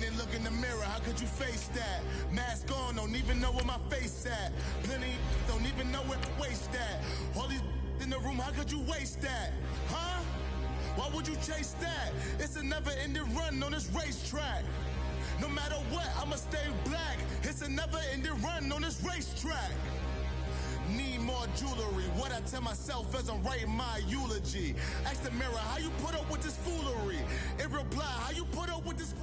and look in the mirror, how could you face that? Mask on, don't even know where my face at. Plenty don't even know where to waste at. All these in the room, how could you waste that? Huh? Why would you chase that? It's a never-ending run on this racetrack. No matter what, I'ma stay black. It's a never-ending run on this racetrack. Need more jewelry. What I tell myself as I'm writing my eulogy. Ask the mirror, how you put up with this foolery? In reply, how you put up with this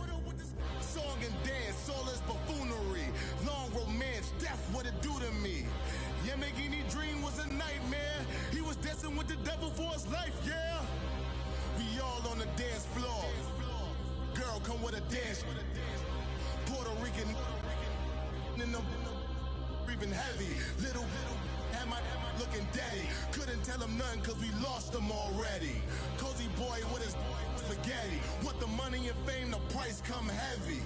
song and dance, all this buffoonery. Long romance, death, what it do to me? Yamagini dream was a nightmare. He was dancing with the devil for his life, yeah. We all on the dance floor. Girl, come with a dance. Puerto Rican in the breathing heavy. Little had my looking daddy. Couldn't tell him nothing cause we lost him already. Cozy boy with his spaghetti. With the money and fame, the price come heavy.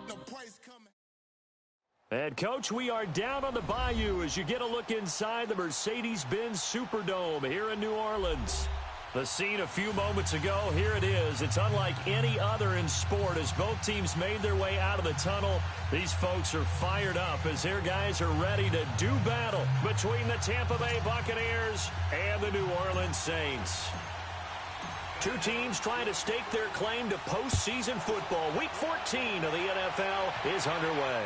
The price come heavy. And, Coach, we are down on the bayou as you get a look inside the Mercedes-Benz Superdome here in New Orleans. The scene a few moments ago, here it is. It's unlike any other in sport as both teams made their way out of the tunnel. These folks are fired up as their guys are ready to do battle between the Tampa Bay Buccaneers and the New Orleans Saints. Two teams trying to stake their claim to postseason football. Week 14 of the NFL is underway.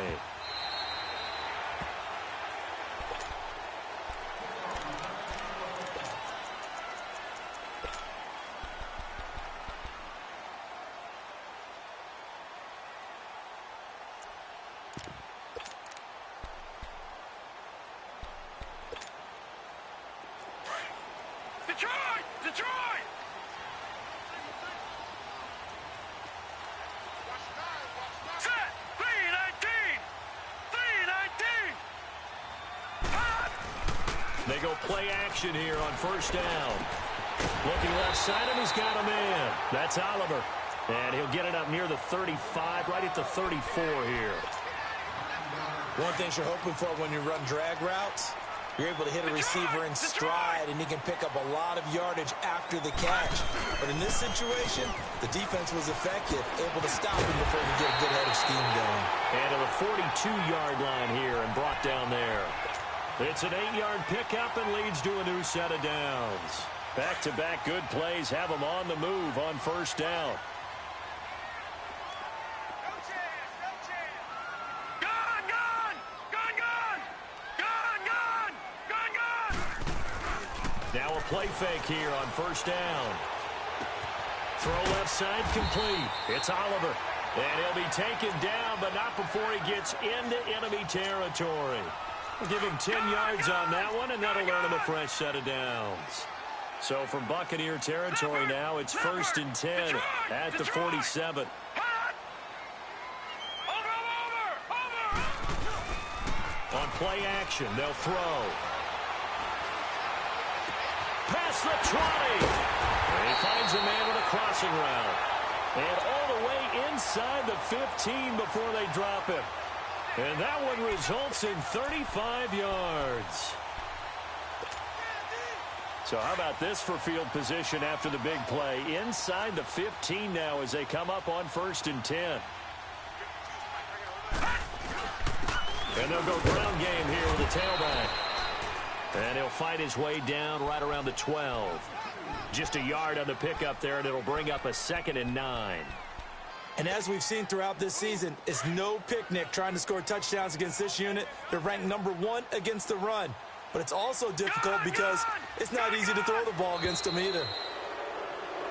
They go play action here on first down. Looking left side, and he's got a man. That's Oliver. And he'll get it up near the 35, right at the 34 here. One thing you're hoping for when you run drag routes, you're able to hit a receiver in stride, and he can pick up a lot of yardage after the catch. But in this situation, the defense was effective, able to stop him before he could get a good head of steam going. And to the 42-yard line here and brought down there. It's an 8-yard pickup and leads to a new set of downs. Back-to-back good plays have them on the move on first down. Now a play fake here on first down. Throw left side complete. It's Oliver. And he'll be taken down, but not before he gets into enemy territory. We'll give him 10 yards on that one, and that'll earn him a fresh set of downs. So from Buccaneer territory now, it's 1st and 10 at the 47. On play action, they'll throw. Past the 20. And he finds a man with a crossing route. And all the way inside the 15 before they drop him. And that one results in 35 yards. So how about this for field position after the big play? Inside the 15 now as they come up on 1st and 10. And they'll go ground game here with the tailback. And he'll fight his way down right around the 12. Just a yard on the pickup there, and it'll bring up a 2nd and 9. And as we've seen throughout this season, it's no picnic trying to score touchdowns against this unit. They're ranked #1 against the run. But it's also difficult because it's not easy to throw the ball against them either.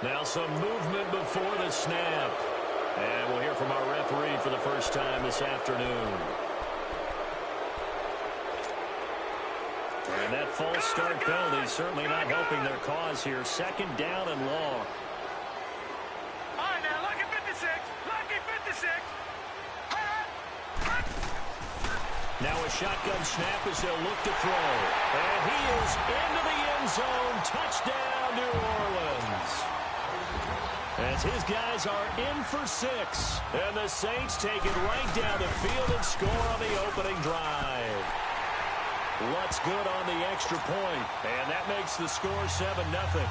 Now some movement before the snap. And we'll hear from our referee for the first time this afternoon. And that false start penalty certainly not helping their cause here. 2nd down and long. All right, now, lucky 56. Lucky 56. Now a shotgun snap as they'll look to throw. And he is into the end zone. Touchdown, New Orleans. As his guys are in for 6. And the Saints take it right down the field and score on the opening drive. What's good on the extra point, and that makes the score 7-0.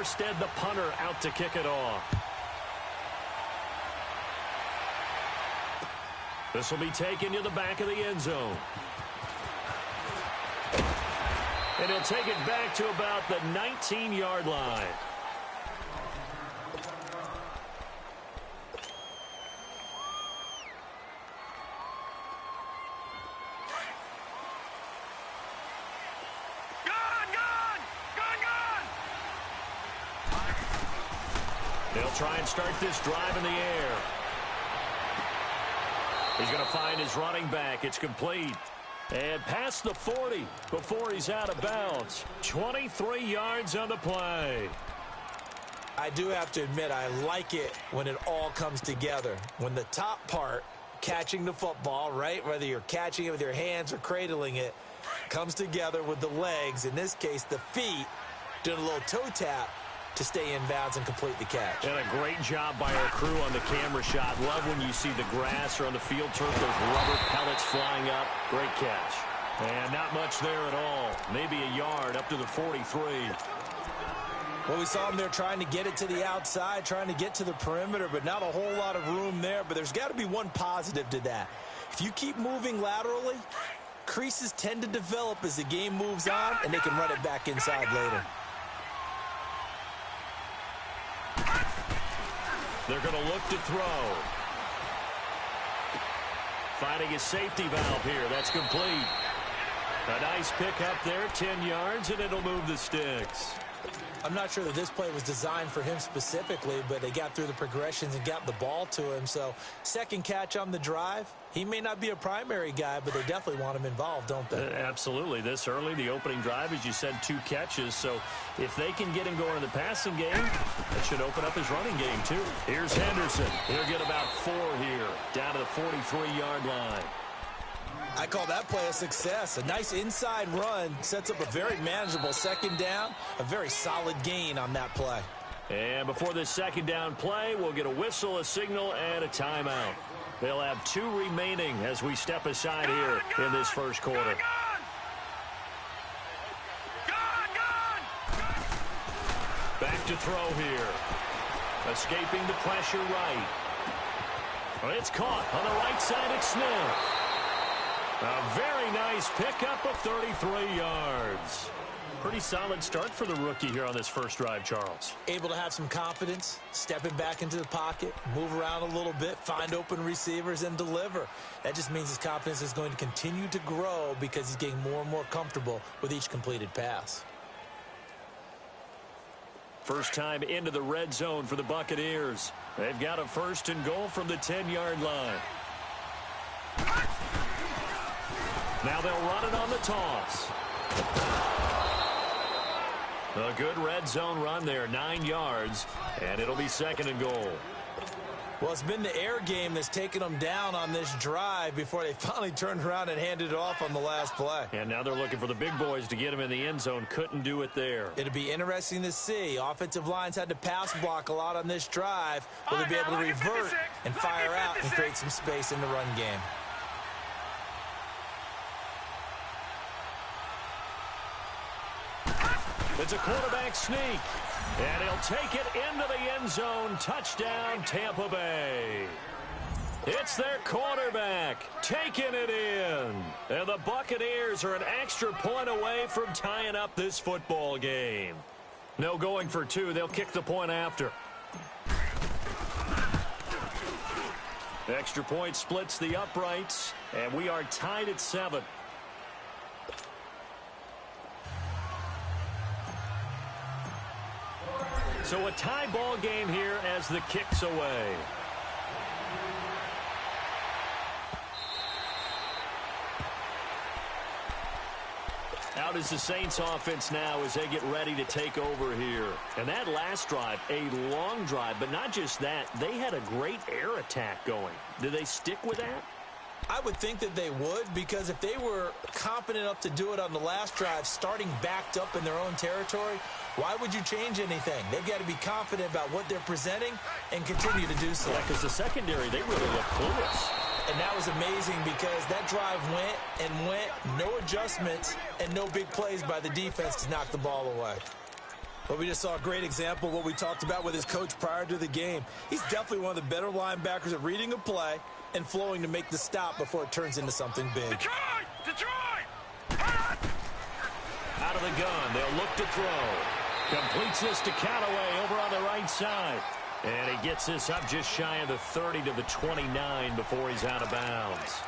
Morstead, the punter, out to kick it off. This will be taken to the back of the end zone. And he'll take it back to about the 19-yard line. They'll try and start this drive in the air. He's going to find his running back. It's complete. And past the 40 before he's out of bounds. 23 yards on the play. I do have to admit, I like it when it all comes together. When the top part, catching the football, right, whether you're catching it with your hands or cradling it, comes together with the legs, in this case the feet, doing a little toe tap to stay in bounds and complete the catch. And a great job by our crew on the camera shot. Love when you see the grass or on the field turf, those rubber pellets flying up. Great catch. And not much there at all. Maybe a yard up to the 43. Well, we saw him there trying to get it to the outside, trying to get to the perimeter, but not a whole lot of room there. But there's got to be one positive to that. If you keep moving laterally, creases tend to develop as the game moves on, and they can run it back inside later. They're going to look to throw. Finding a safety valve here. That's complete. A nice pick up there, 10 yards, and it'll move the sticks. I'm not sure that this play was designed for him specifically, but they got through the progressions and got the ball to him. So second catch on the drive. He may not be a primary guy, but they definitely want him involved, don't they? Absolutely. This early, the opening drive, as you said, 2 catches. So if they can get him going in the passing game, it should open up his running game, too. Here's Henderson. He'll get about 4 here, down to the 43-yard line. I call that play a success. A nice inside run sets up a very manageable second down, a very solid gain on that play. And before this second down play, we'll get a whistle, a signal, and a timeout. They'll have 2 remaining as we step aside here in this first quarter. Back to throw here. Escaping the pressure right. Well, it's caught on the right side at Smith. A very nice pickup of 33 yards. Pretty solid start for the rookie here on this first drive, Charles. Able to have some confidence, stepping back into the pocket, move around a little bit, find open receivers, and deliver. That just means his confidence is going to continue to grow because he's getting more and more comfortable with each completed pass. First time into the red zone for the Buccaneers. They've got a 1st and goal from the 10-yard line. Now they'll run it on the toss. A good red zone run there, 9 yards, and it'll be 2nd and goal. Well, it's been the air game that's taken them down on this drive before they finally turned around and handed it off on the last play. And now they're looking for the big boys to get him in the end zone. Couldn't do it there. It'll be interesting to see. Offensive lines had to pass block a lot on this drive. Will they be able to revert and fire out and create some space in the run game? It's a quarterback sneak, and he'll take it into the end zone. Touchdown, Tampa Bay. It's their quarterback taking it in. And the Buccaneers are an extra point away from tying up this football game. No going for 2. They'll kick the point after. The extra point splits the uprights, and we are tied at 7. So a tie ball game here as the kick's away. Out is the Saints offense now as they get ready to take over here. And that last drive, a long drive, but not just that, they had a great air attack going. Do they stick with that? I would think that they would, because if they were confident enough to do it on the last drive, starting backed up in their own territory, why would you change anything? They've got to be confident about what they're presenting and continue to do so. Yeah, because the secondary, they really look clueless. And that was amazing because that drive went and went, no adjustments and no big plays by the defense to knock the ball away. Well, we just saw a great example of what we talked about with his coach prior to the game. He's definitely one of the better linebackers at reading a play and flowing to make the stop before it turns into something big. Detroit! Out of the gun, they'll look to throw. Completes this to Callaway over on the right side. And he gets this up just shy of the 30 to the 29 before he's out of bounds.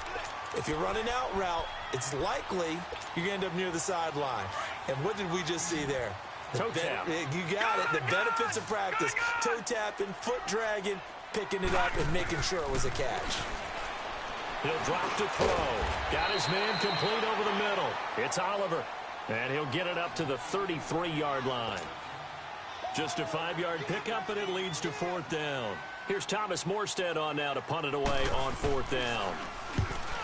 If you're running out route, it's likely you're going to end up near the sideline. And what did we just see there? Toe tap. You got it. The benefits of practice. Toe tapping, foot dragging, picking it up, and making sure it was a catch. He'll drop to throw. Got his man complete over the middle. It's Oliver. And he'll get it up to the 33-yard line. Just a 5-yard pickup, and it leads to 4th down. Here's Thomas Morstead on now to punt it away on 4th down.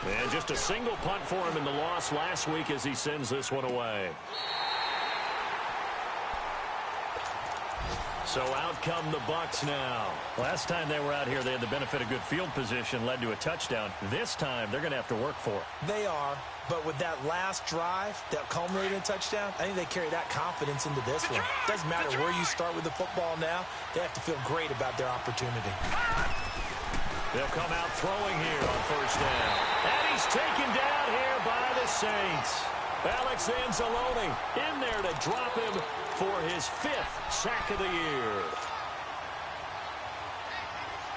And just a single punt for him in the loss last week as he sends this one away. So out come the Bucs now. Last time they were out here, they had the benefit of good field position, led to a touchdown. This time, they're going to have to work for it. They are, but with that last drive that culminated in a touchdown, I think they carry that confidence into this one. Doesn't matter where you start with the football now. They have to feel great about their opportunity. They'll come out throwing here on 1st down. And he's taken down here by the Saints. Alex Anzalone in there to drop him for his 5th sack of the year.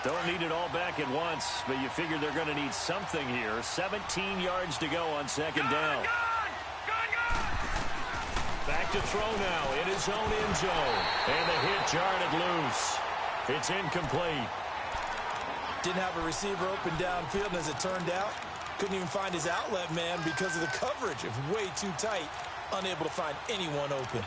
Don't need it all back at once, but you figure they're going to need something here. 17 yards to go on 2nd down. Back to throw now in his own end zone. And the hit jarred it loose. It's incomplete. Didn't have a receiver open downfield, and as it turned out, couldn't even find his outlet man because of the coverage. It was way too tight, unable to find anyone open.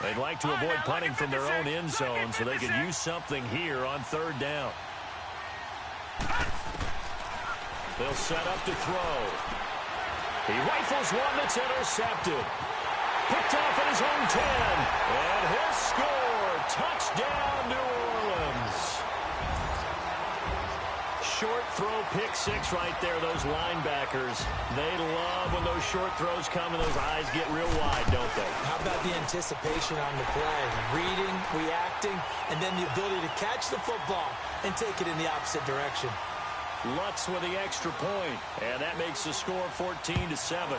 They'd like to avoid punting from their own end zone so they could use something here on 3rd down. They'll set up to throw. He rifles one that's intercepted. Picked off at his own 10. And he'll score. Touchdown, New Orleans. Short throw, pick 6 right there, those linebackers. They love when those short throws come and those eyes get real wide, don't they? How about the anticipation on the play? Reading, reacting, and then the ability to catch the football and take it in the opposite direction. Lutz with the extra point, and that makes the score 14-7.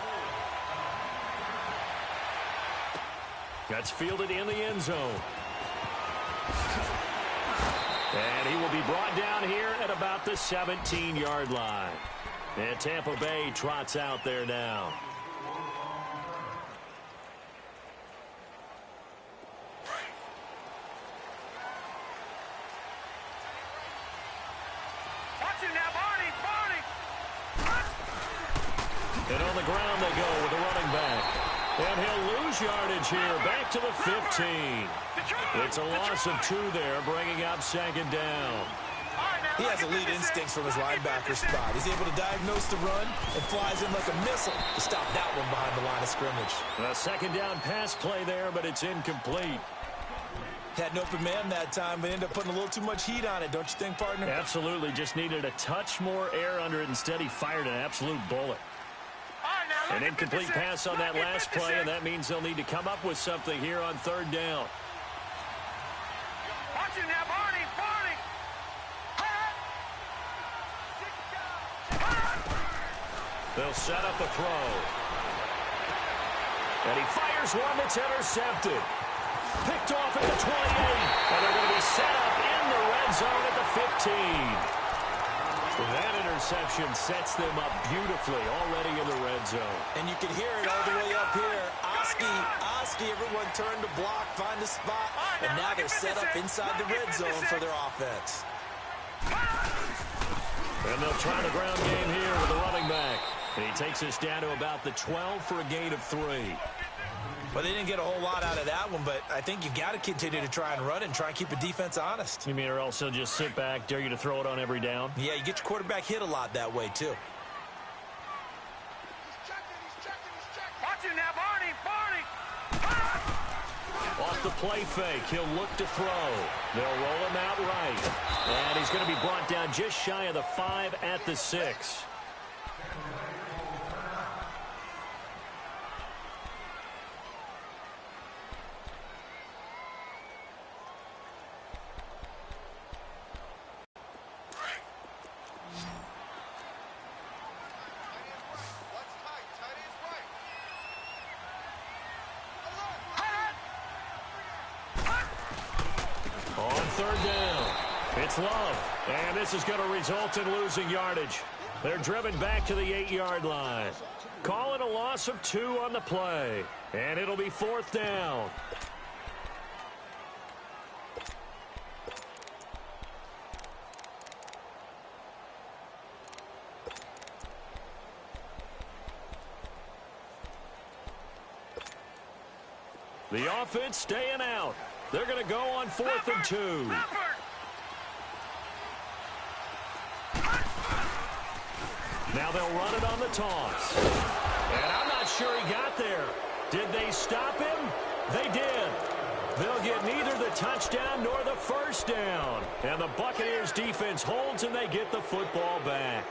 That's fielded in the end zone. And he will be brought down here at about the 17-yard line. And Tampa Bay trots out there now. Watch it now, Barney! And on the ground they go with the running back. And he'll lose yardage here, back to the 15. It's a loss of 2 there, bringing up 2nd down. He has elite instincts from his linebacker spot. He's able to diagnose the run and flies in like a missile to stop that one behind the line of scrimmage. A 2nd down pass play there, but it's incomplete. Had an open man that time, but ended up putting a little too much heat on it, don't you think, partner? Absolutely, just needed a touch more air under it. Instead, he fired an absolute bullet. An incomplete pass on that last play, and that means they'll need to come up with something here on 3rd down. Watch it now, Barney! They'll set up a throw. And he fires one that's intercepted. Picked off at the 28. And they're going to be set up in the red zone at the 15. That interception sets them up beautifully already in the red zone. And you can hear it all the way up here. Oski, everyone turned to block, find a spot, and now they're set up inside the red zone for their offense. And they'll try the ground game here with the running back. And he takes us down to about the 12 for a gain of 3. Well, they didn't get a whole lot out of that one, but I think you got to continue to try and run and try and keep the defense honest. You mean or also just sit back, dare you to throw it on every down? Yeah, you get your quarterback hit a lot that way, too. Watch it now, Barney! Off the play fake, he'll look to throw. They'll roll him out right. And he's going to be brought down just shy of the 5 at the 6. third down. It's Love, and this is going to result in losing yardage. They're driven back to the 8-yard line. Calling a loss of 2 on the play, and it'll be fourth down. The offense staying out. They're going to go on 4th and 2. Now they'll run it on the toss. And I'm not sure he got there. Did they stop him? They did. They'll get neither the touchdown nor the first down. And the Buccaneers defense holds and they get the football back.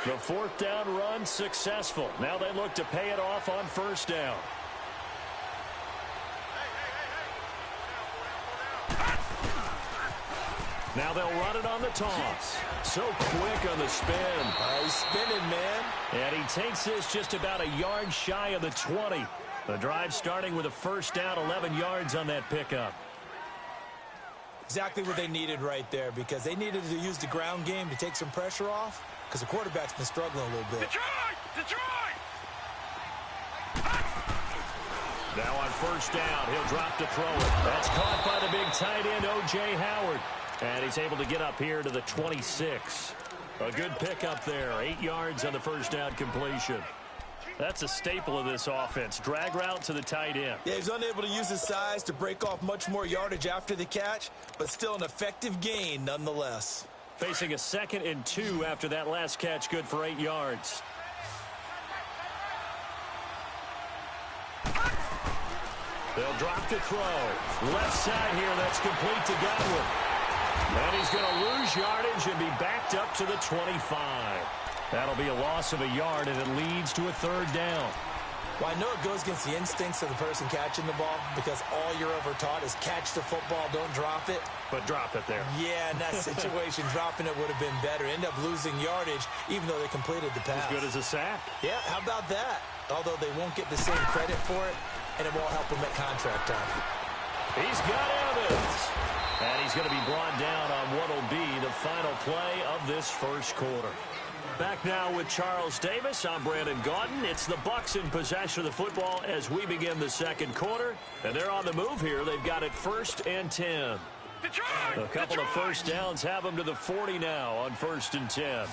The 4th down run successful. Now they look to pay it off on first down. Now they'll run it on the toss. So quick on the spin. He's spinning, man. And he takes this just about a yard shy of the 20. The drive starting with a first down, 11 yards on that pickup. Exactly what they needed right there, because they needed to use the ground game to take some pressure off, because the quarterback's been struggling a little bit. Detroit! Now on first down, he'll drop to throw it. That's caught by the big tight end, O.J. Howard. And he's able to get up here to the 26. A good pickup there. 8 yards on the first down completion. That's a staple of this offense. Drag route to the tight end. Yeah, he's unable to use his size to break off much more yardage after the catch, but still an effective gain nonetheless. Facing a 2nd and 2 after that last catch, good for 8 yards. They'll drop to throw. Left side here, that's complete to Godwin. And he's going to lose yardage and be backed up to the 25. That'll be a loss of a yard, and it leads to a 3rd down. Well, I know it goes against the instincts of the person catching the ball, because all you're ever taught is catch the football, don't drop it. But drop it there. Yeah, in that situation, dropping it would have been better. End up losing yardage, even though they completed the pass. As good as a sack. Yeah, how about that? Although they won't get the same credit for it, and it won't help them at contract time. He's got Evans. And he's going to be brought down on what will be the final play of this first quarter. Back now with Charles Davis. I'm Brandon Gaudin. It's the Bucs in possession of the football as we begin the second quarter. And they're on the move here. They've got it 1st and 10. A couple of first downs have them to the 40 now on 1st and 10.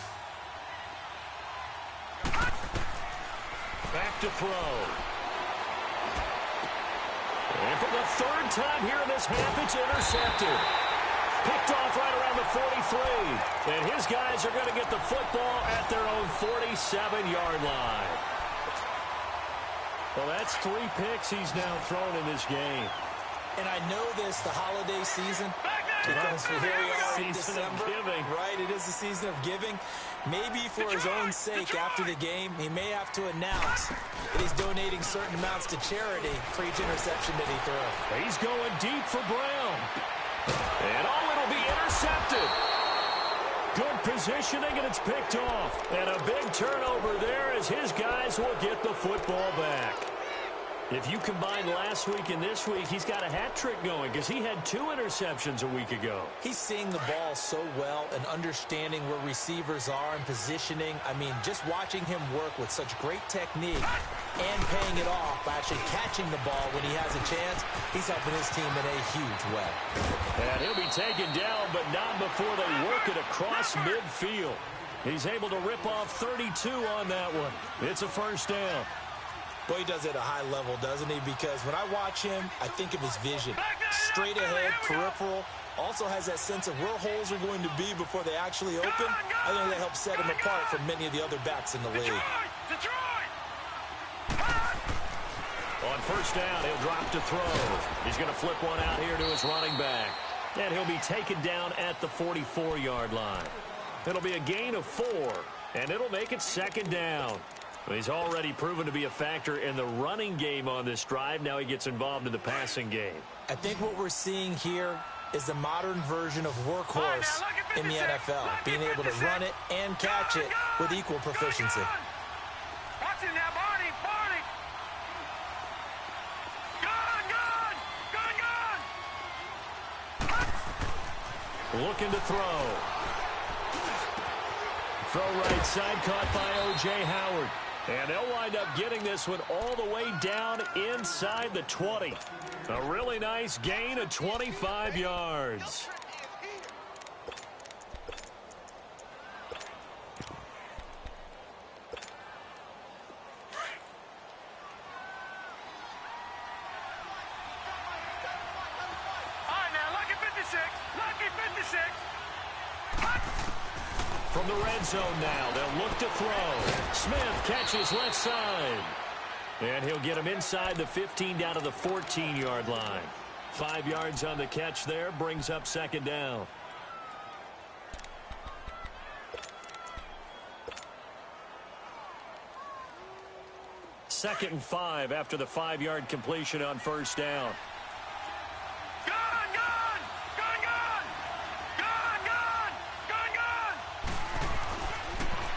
Back to throw. And for the 3rd time here in this half, it's intercepted. Picked off right around the 43. And his guys are going to get the football at their own 47-yard line. Well, that's 3 picks he's now thrown in this game. And I know this, the holiday season, because here we are in December. Right, it is the season of giving. Maybe for his own sake, after the game, he may have to announce that he's donating certain amounts to charity for each interception that he throws. He's going deep for Brown. And it'll be intercepted. Good positioning, and it's picked off. And a big turnover there as his guys will get the football back. If you combine last week and this week, he's got a hat trick going because he had 2 interceptions a week ago. He's seeing the ball so well and understanding where receivers are and positioning. I mean, just watching him work with such great technique and paying it off by actually catching the ball when he has a chance, he's helping his team in a huge way. And he'll be taken down, but not before they work it across midfield. He's able to rip off 32 on that one. It's a first down. Boy, he does it at a high level, doesn't he? Because when I watch him, I think of his vision. Straight ahead, peripheral. Also has that sense of where holes are going to be before they actually open. I think that helps set him apart from many of the other backs in the league. On first down, he'll drop to throw. He's going to flip one out here to his running back. And he'll be taken down at the 44-yard line. It'll be a gain of 4, and it'll make it 2nd down. He's already proven to be a factor in the running game on this drive. Now he gets involved in the passing game. I think what we're seing here is the modern version of workhorse in the NFL, being able to run it and catch it with equal proficiency. Watch it now, Barney, Barney. Gun. Looking to throw. Throw right side, caught by O.J. Howard. And they'll wind up getting this one all the way down inside the 20. A really nice gain of 25 yards. From the red zone now, they'll look to throw. Smith catches left side. And he'll get him inside the 15 down to the 14-yard line. 5 yards on the catch there, brings up second down. Second and 5 after the 5-yard completion on first down.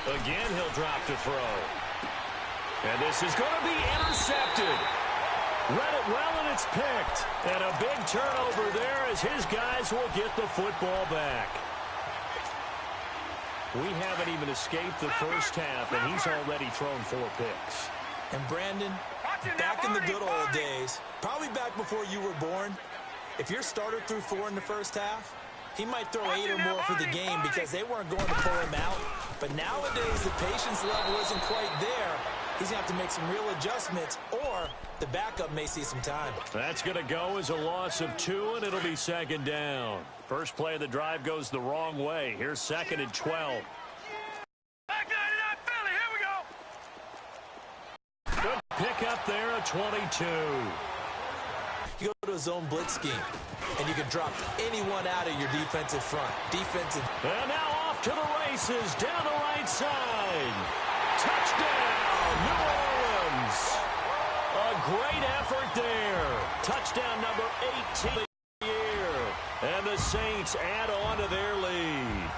Again, he'll drop to throw. And this is going to be intercepted. Read it well, and it's picked. And a big turnover there as his guys will get the football back. We haven't even escaped the first half, and he's already thrown 4 picks. And Brandon, back in the good old days, probably back before you were born, if your starter threw 4 in the first half, he might throw 8 or more for the game because they weren't going to pull him out. But nowadays, the patience level isn't quite there. He's going to have to make some real adjustments, or the backup may see some time. That's going to go as a loss of 2, and it'll be second down. First play of the drive goes the wrong way. Here's second and 12. Good pick up there at 22. You go to a zone blitz scheme, and you can drop anyone out of your defensive front. And now off to the races, down the right side. Touchdown, New Orleans. A great effort there. Touchdown number 18 of the year. And the Saints add on to their lead.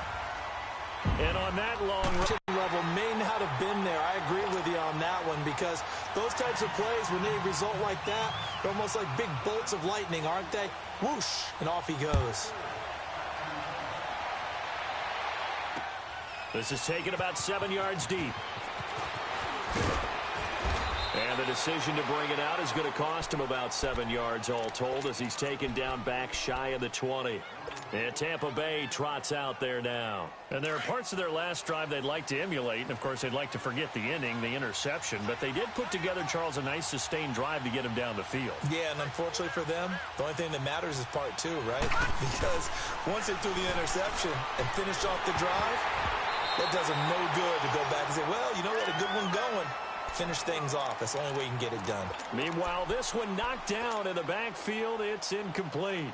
And on that long level may not have been there. I agree with you on that one, because those types of plays, when they result like that, they're almost like big bolts of lightning, aren't they? Whoosh, and off he goes. This is taken about 7 yards deep. And the decision to bring it out is going to cost him about 7 yards all told, as he's taken down back shy of the 20. And Tampa Bay trots out there now. And there are parts of their last drive they'd like to emulate. And, of course, they'd like to forget the inning, the interception. But they did put together, Charles, a nice sustained drive to get him down the field. Yeah, and unfortunately for them, the only thing that matters is part 2, right? Because once they threw the interception and finished off the drive, that does them no good to go back and say, well, you know, we had a good one going. Finish things off. That's the only way you can get it done. Meanwhile, this one knocked down in the backfield. It's incomplete.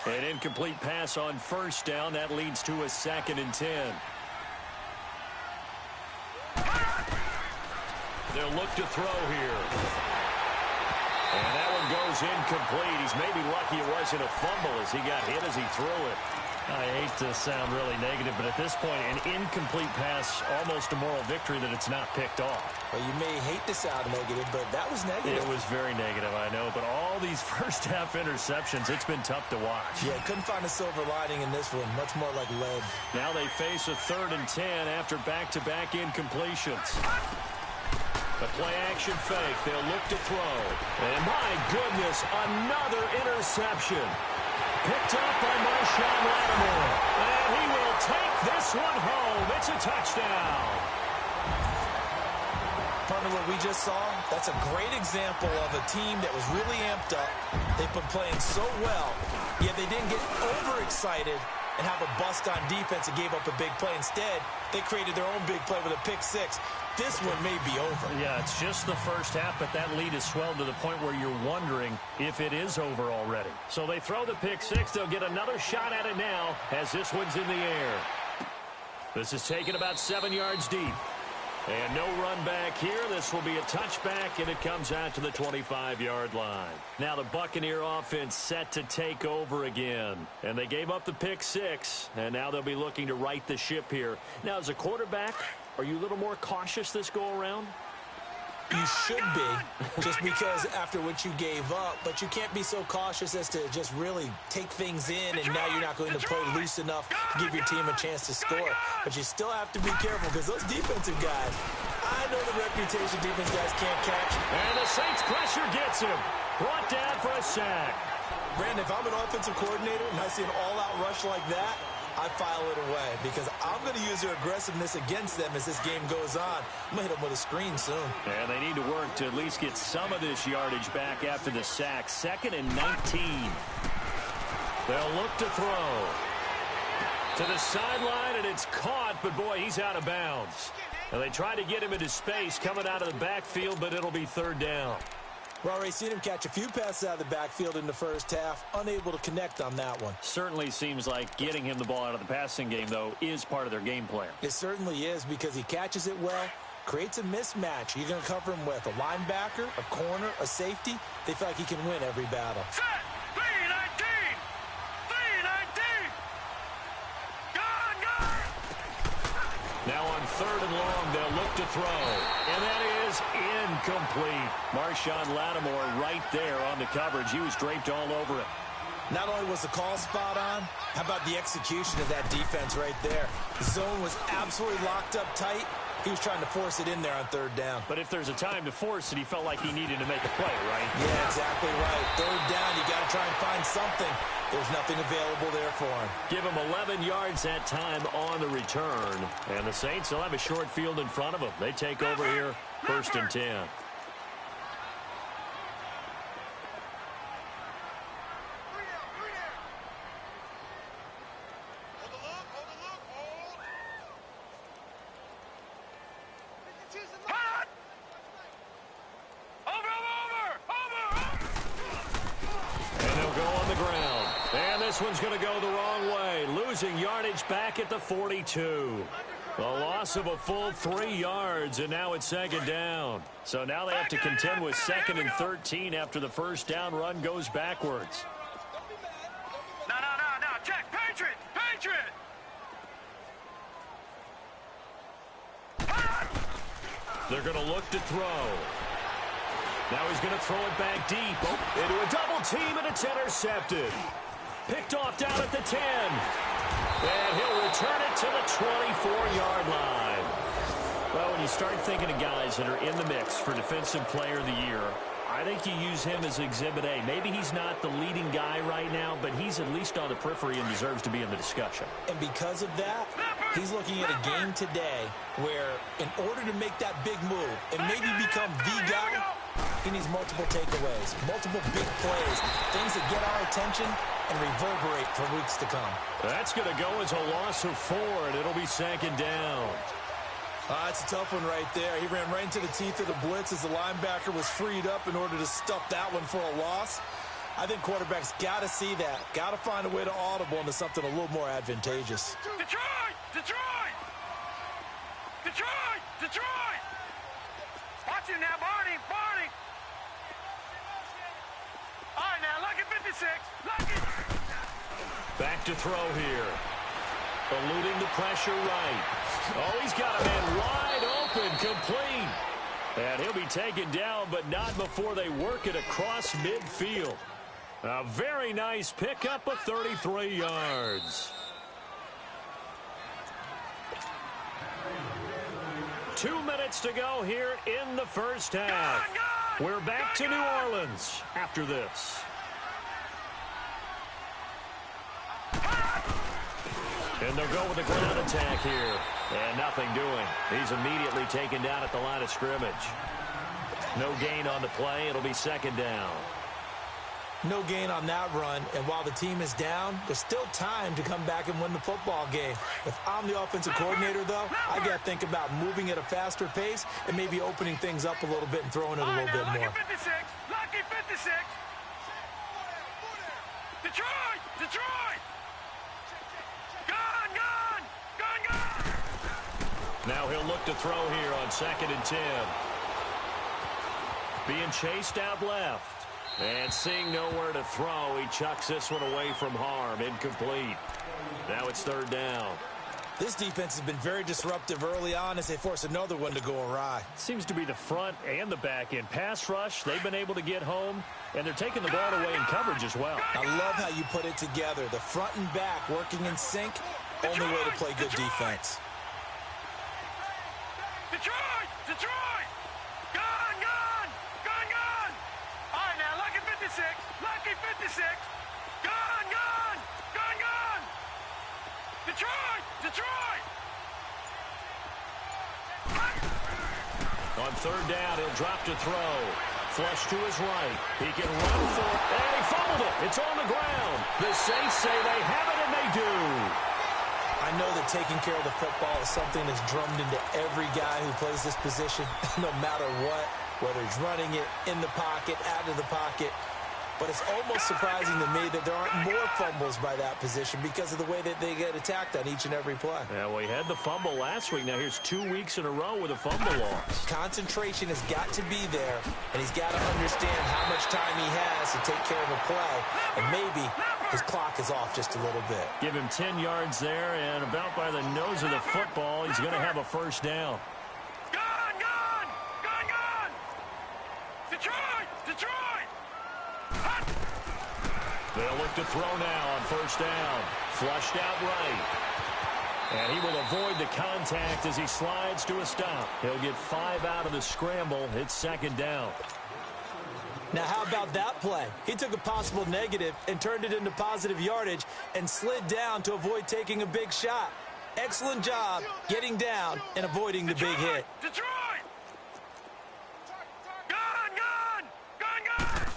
An incomplete pass on first down. That leads to a 2nd and 10. They'll look to throw here. And that one goes incomplete. He's maybe lucky it wasn't a fumble as he got hit as he threw it. I hate to sound really negative, but at this point, an incomplete pass, almost a moral victory that it's not picked off. Well, you may hate to sound negative, but that was negative. It was very negative, I know. But all these first-half interceptions, it's been tough to watch. Yeah, couldn't find a silver lining in this one. Much more like lead. Now they face a 3rd and 10 after back-to-back incompletions. The play-action fake. They'll look to throw. And my goodness, another interception. Picked up by Marshawn Lattimore. And he will take this one home. It's a touchdown. Partner, what we just saw, that's a great example of a team that was really amped up. They've been playing so well, yet they didn't get overexcited and have a bust on defense and gave up a big play. Instead, they created their own big play with a pick 6. This one may be over. Yeah, it's just the first half, but that lead has swelled to the point where you're wondering if it is over already. So they throw the pick 6. They'll get another shot at it now as this one's in the air. This is taken about 7 yards deep. And no run back here. This will be a touchback, and it comes out to the 25-yard line. Now the Buccaneer offense set to take over again. And they gave up the pick 6, and now they'll be looking to right the ship here. Now, as a quarterback, are you a little more cautious this go-around? You should be, just because after what you gave up, but you can't be so cautious as to just really take things in, and now you're not going to play loose enough to give your team a chance to score. But you still have to be careful, because those defensive guys, I know the reputation defense guys can't catch. And the Saints pressure gets him. Brought down for a sack. Brandon, if I'm an offensive coordinator and I see an all-out rush like that, I file it away, because I'm going to use their aggressiveness against them as this game goes on. I'm going to hit them with a screen soon. And they need to work to at least get some of this yardage back after the sack. 2nd and 19. They'll look to throw. To the sideline, and it's caught, but boy, he's out of bounds. And they try to get him into space coming out of the backfield, but it'll be 3rd down. We've already seen him catch a few passes out of the backfield in the first half, unable to connect on that one. Certainly seems like getting him the ball out of the passing game, though, is part of their game plan. It certainly is, because he catches it well, creates a mismatch. You're going to cover him with a linebacker, a corner, a safety. They feel like he can win every battle. Set! 3-19! 3-19! Gone! Now on 3rd and long, they'll look to throw. And that is incomplete. Marshawn Lattimore right there on the coverage. He was draped all over it. Not only was the call spot on, how about the execution of that defense right there? The zone was absolutely locked up tight. He was trying to force it in there on 3rd down. But if there's a time to force it, he felt like he needed to make a play, right? Yeah, exactly right. 3rd down, you got to try and find something. There's nothing available there for him. Give him 11 yards that time on the return. And the Saints will have a short field in front of them. They take over here, 1st and 10. This one's going to go the wrong way. Losing yardage back at the 42. A loss of a full 3 yards, and now it's 2nd down. So now they have to contend with 2nd and 13 after the 1st down run goes backwards. No. Check. Patriot! They're going to look to throw. Now he's going to throw it back deep. Into a double team, and it's intercepted. Picked off down at the 10. And he'll return it to the 24-yard line. Well, when you start thinking of guys that are in the mix for Defensive Player of the Year, I think you use him as Exhibit A. Maybe he's not the leading guy right now, but he's at least on the periphery and deserves to be in the discussion. And because of that, he's looking at a game today where in order to make that big move and maybe become the guy, he needs multiple takeaways, multiple big plays, things that get our attention and reverberate for weeks to come. That's going to go as a loss of 4, and it'll be 2nd down. That's a tough one right there. He ran right into the teeth of the blitz as the linebacker was freed up in order to stuff that one for a loss. I think quarterbacks got to see that, got to find a way to audible into something a little more advantageous. Detroit! Watch it now, Barney! All right, now, lucky 56. Lucky! Back to throw here. Eluding the pressure right. Oh, he's got a man wide open, complete. And he'll be taken down, but not before they work it across midfield. A very nice pickup of 33 yards. 2 minutes to go here in the first half. We're back to New Orleans after this. And they'll go with the ground attack here. And nothing doing. He's immediately taken down at the line of scrimmage. No gain on the play. It'll be 2nd down. No gain on that run, and while the team is down, there's still time to come back and win the football game. If I'm the offensive coordinator, though, I got to think about moving at a faster pace and maybe opening things up a little bit and throwing it a little bit more. Lucky 56! Detroit! Gone! Now he'll look to throw here on 2nd and 10. Being chased out left. And seeing nowhere to throw, he chucks this one away from harm. Incomplete. Now it's 3rd down. This defense has been very disruptive early on as they force another one to go awry. Seems to be the front and the back end. Pass rush, they've been able to get home, and they're taking the ball away in coverage as well. I love how you put it together. The front and back working in sync, only way to play good defense. Detroit! Detroit! Gone, gone! Gone, gone! All right, now, lucky 56. Lucky 56. Gone, gone! Gone, gone! Detroit! Detroit! On third down, he'll drop to throw. Flush to his right. He can run for it, and he fumbled it. It's on the ground. The Saints say they have it, and they do. I know that taking care of the football is something that's drummed into every guy who plays this position, no matter what, whether he's running it in the pocket, out of the pocket. But it's almost surprising to me that there aren't more fumbles by that position because of the way that they get attacked on each and every play. Yeah, well, he had the fumble last week. Now here's 2 weeks in a row with a fumble loss. Concentration has got to be there, and he's got to understand how much time he has to take care of a play. And maybe his clock is off just a little bit. Give him 10 yards there, and about by the nose of the football, he's going to have a first down. Gone, gone! Gone, gone! Detroit! Detroit! Hot! They'll look to throw now on first down. Flushed out right. And he will avoid the contact as he slides to a stop. He'll get 5 out of the scramble. It's second down. Now, how about that play? He took a possible negative and turned it into positive yardage and slid down to avoid taking a big shot. Excellent job getting down and avoiding the big hit. Detroit! Gone, gone! Gone, gone!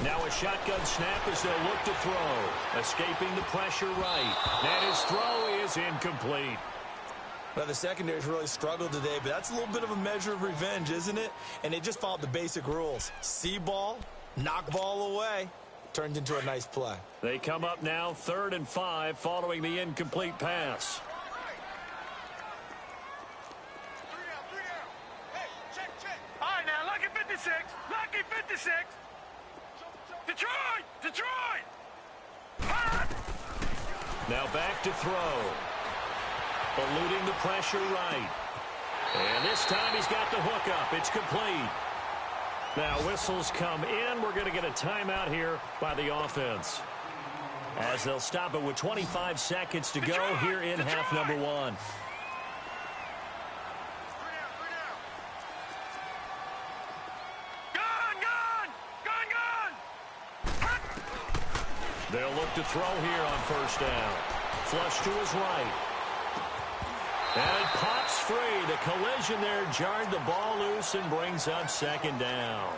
Now a shotgun snap as they'll look to throw. Escaping the pressure right. And his throw is incomplete. Well, the secondary's really struggled today, but that's a little bit of a measure of revenge, isn't it? And they just followed the basic rules. See ball, knock ball away. Turned into a nice play. They come up now 3rd and 5 following the incomplete pass. All right, now, lucky 56. Lucky 56. Detroit! Detroit! Hot! Now back to throw. Eluding the pressure right. And this time he's got the hook up. It's complete. Now whistles come in. We're going to get a timeout here by the offense, as they'll stop it with 25 seconds to go here in half number 1. Gone, gone! Gone, gone! Hot! They'll look to throw here on first down. Flush to his right. And it pops free. The collision there jarred the ball loose and brings up second down.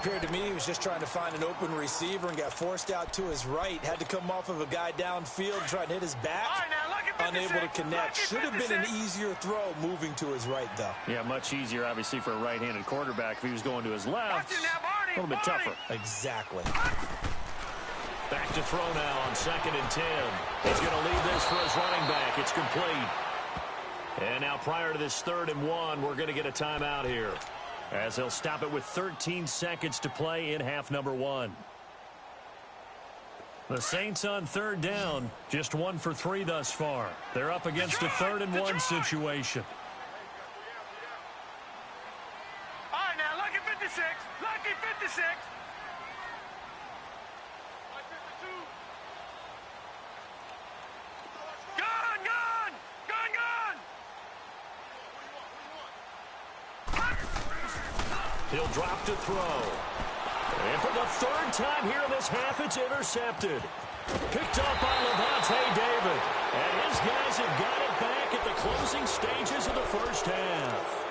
Appeared to me he was just trying to find an open receiver and got forced out to his right. Had to come off of a guy downfield, trying to hit his back. All right, now, lucky 56. Unable to connect. Lucky Should have been an 56. easier throw moving to his right, though. Yeah, much easier, obviously, for a right-handed quarterback. If he was going to his left, Watch it now, Barney, a little bit Barney. tougher. Exactly. Back to throw now on 2nd and 10. He's going to leave this for his running back. It's complete. And now prior to this 3rd and 1, we're going to get a timeout here, as he'll stop it with 13 seconds to play in half number 1. The Saints on 3rd down, just 1 for 3 thus far. They're up against a 3rd and 1 situation. All right, now, lucky 56. Lucky 56. Gone, gone! Gone, gone! He'll drop to throw. And for the 3rd time here in this half, it's intercepted. Picked up by Levante David. And his guys have got it back at the closing stages of the first half.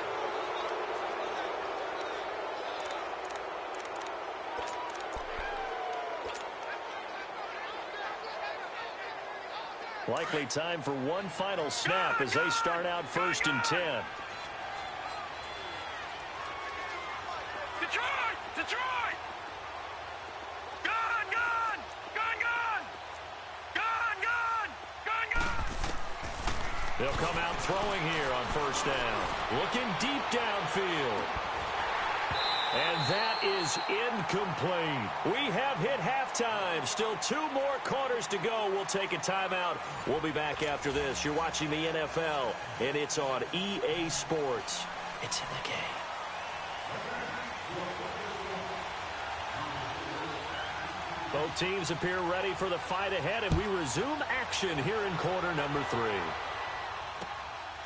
Likely time for one final snap as they start out 1st and 10. Detroit! Detroit! Gone, gone! Gone, gone! Gone, gone! Gone, gone! They'll come out throwing here on 1st down. Looking deep downfield. And that is incomplete. We have hit halftime. Still 2 more quarters to go. We'll take a timeout. We'll be back after this. You're watching the NFL, and it's on EA Sports. It's in the game. Both teams appear ready for the fight ahead, and we resume action here in quarter number 3.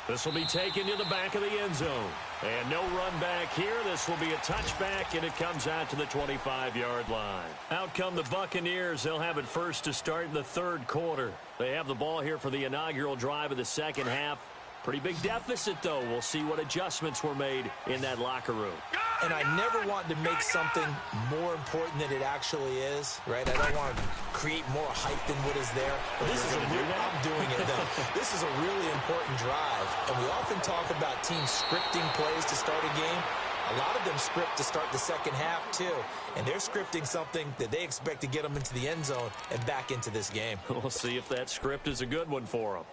This will be taken to the back of the end zone. And no run back here. This will be a touchback, and it comes out to the 25-yard line. Out come the Buccaneers. They'll have it first to start in the 3rd quarter. They have the ball here for the inaugural drive of the second half. Pretty big deficit, though. We'll see what adjustments were made in that locker room. And I never want to make something more important than it actually is, right? I don't want to create more hype than what is there. But this is I'm doing it, though. This is a really important drive. And we often talk about teams scripting plays to start a game. A lot of them script to start the second half, too. And they're scripting something that they expect to get them into the end zone and back into this game. We'll see if that script is a good one for them.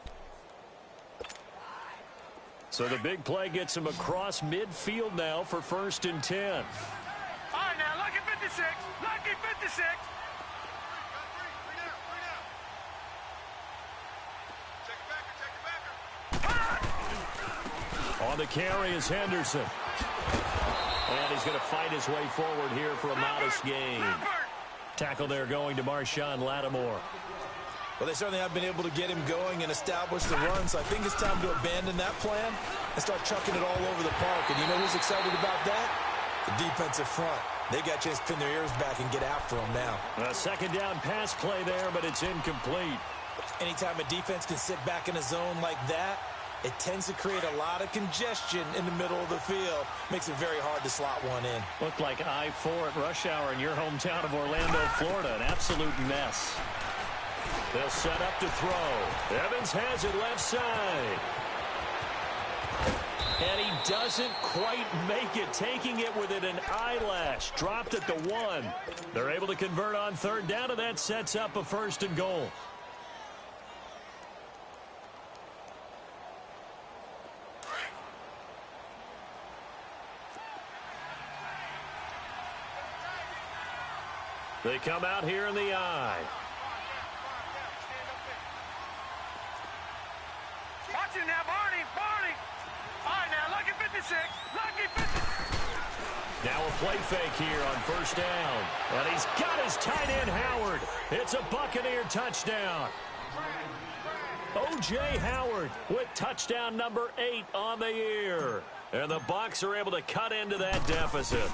So the big play gets him across midfield now for 1st and 10. All right, now, lucky 56. Lucky 56. On the carry is Henderson. And he's going to fight his way forward here for a modest gain. Tackle there going to Marshawn Lattimore. Well, they certainly have been able to get him going and establish the run, so I think it's time to abandon that plan and start chucking it all over the park. And you know who's excited about that? The defensive front. They got a chance to pin their ears back and get after him now. A second down pass play there, but it's incomplete. Anytime a defense can sit back in a zone like that, it tends to create a lot of congestion in the middle of the field. Makes it very hard to slot one in. Looked like I-4 at rush hour in your hometown of Orlando, Florida. An absolute mess. They'll set up to throw. Evans has it left side. And he doesn't quite make it, taking it within an eyelash. Dropped at the 1. They're able to convert on 3rd down, and that sets up a 1st and goal. They come out here in the eye. Watch it now, Barney. Barney. All right, now, lucky 56. Lucky 56. Now a play fake here on 1st down. And he's got his tight end, Howard. It's a Buccaneer touchdown. O.J. Howard with touchdown number 8 on the year. And the Bucs are able to cut into that deficit.